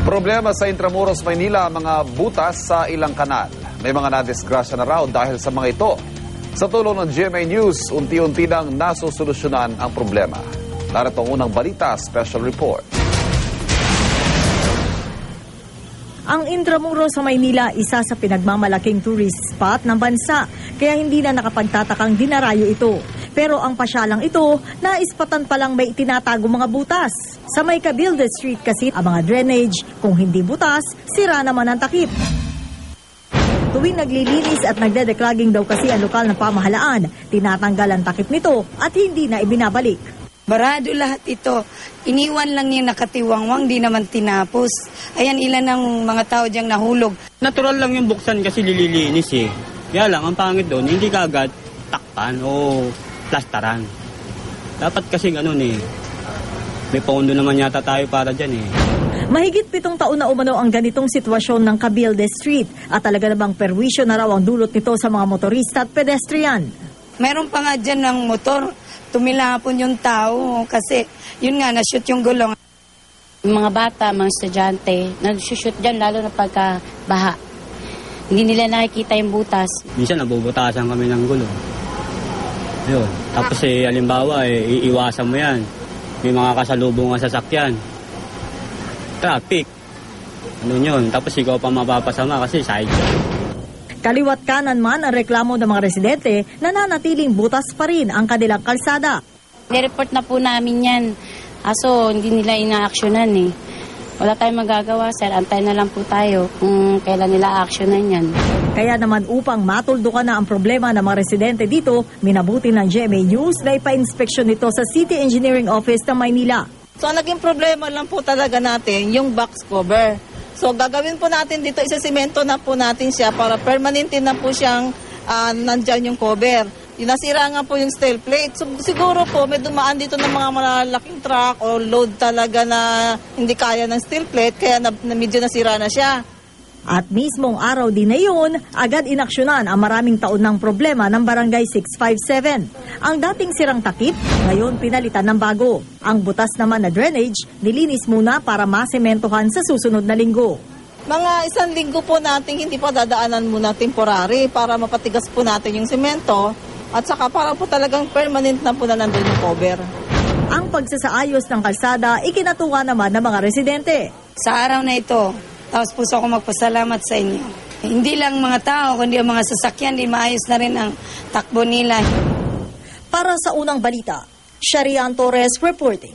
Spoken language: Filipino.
Problema sa Intramuros, Maynila, mga butas sa ilang kanal. May mga nadisgrasya na raw dahil sa mga ito. Sa tulong ng GMA News, unti-unti nang nasusolusyonan ang problema. Narito ang unang balita, special report. Ang Intramuros sa Maynila, isa sa pinagmamalaking tourist spot ng bansa, kaya hindi na nakapagtatakang dinarayo ito. Pero ang pasyalang ito, naispatan palang may itinatago mga butas. Sa may Cabilde Street kasi ang mga drainage, kung hindi butas, sira naman ang takip. Tuwing naglilinis at nagdedeclogging daw kasi ang lokal na pamahalaan, tinatanggal ang takip nito at hindi na ibinabalik. Barado lahat ito. Iniwan lang yung nakatiwangwang, di naman tinapos. Ayan, ilan ang mga tao diyang nahulog. Natural lang yung buksan kasi lililinis eh. Kaya lang, ang pangit doon, hindi kaagad takpan o plastaran. Dapat kasi ganun eh. May pondo naman yata tayo para dyan eh. Mahigit 7 taon na umano ang ganitong sitwasyon ng Cabilde Street at talaga namang perwisyo na raw ang dulot nito sa mga motorista at pedestrian. Meron pa nga dyan ng motor, tumilapon yung tao kasi yun nga, na-shoot yung gulong. Mga bata, mga estudyante, nag-shoot dyan lalo na pagka baha. Hindi nila nakikita yung butas. Minsan nabubutasan kami ng gulo. Yun. Tapos halimbawa, iiwasan mo yan. May mga kasalubong nga sasakyan. Traffic. Ano yun? Tapos ikaw pa mapapasama kasi side. Kaliwat kanan man ang reklamo ng mga residente, nananatiling butas pa rin ang kanilang kalsada. Nireport na po namin yan. Aso hindi nila ina-actionan eh. Wala tayong magagawa, sir. Antay na lang po tayo kung kailan nila actionan yan. Kaya naman upang matuldukan na ang problema ng mga residente dito, minabuti ng GMA News na ipa-inspeksyon nito sa City Engineering Office ng Maynila. So ang naging problema lang po talaga natin yung box cover. So gagawin po natin dito, isasimento na po natin siya para permanente na po siyang nandyan yung cover. Nasira nga po yung steel plate. So siguro po may dumaan dito ng mga malalaking truck o load talaga na hindi kaya ng steel plate kaya medyo nasira na siya. At mismong araw din na yun, agad inaksyonan ang maraming taon ng problema ng Barangay 657. Ang dating sirang takip, ngayon pinalitan ng bago. Ang butas naman na drainage, nilinis muna para masementohan sa susunod na linggo. Mga 1 linggo po natin hindi pa dadaanan muna temporary para mapatigas po natin yung semento at saka para po talagang permanent na po na nandun yung cover. Ang pagsasaayos ng kalsada, ikinatuwa naman ng mga residente. Sa araw na ito, taos puso ako magpasalamat sa inyo. Hindi lang mga tao, kundi ang mga sasakyan, di maayos na rin ang takbo nila. Para sa unang balita, Sharian Torres reporting.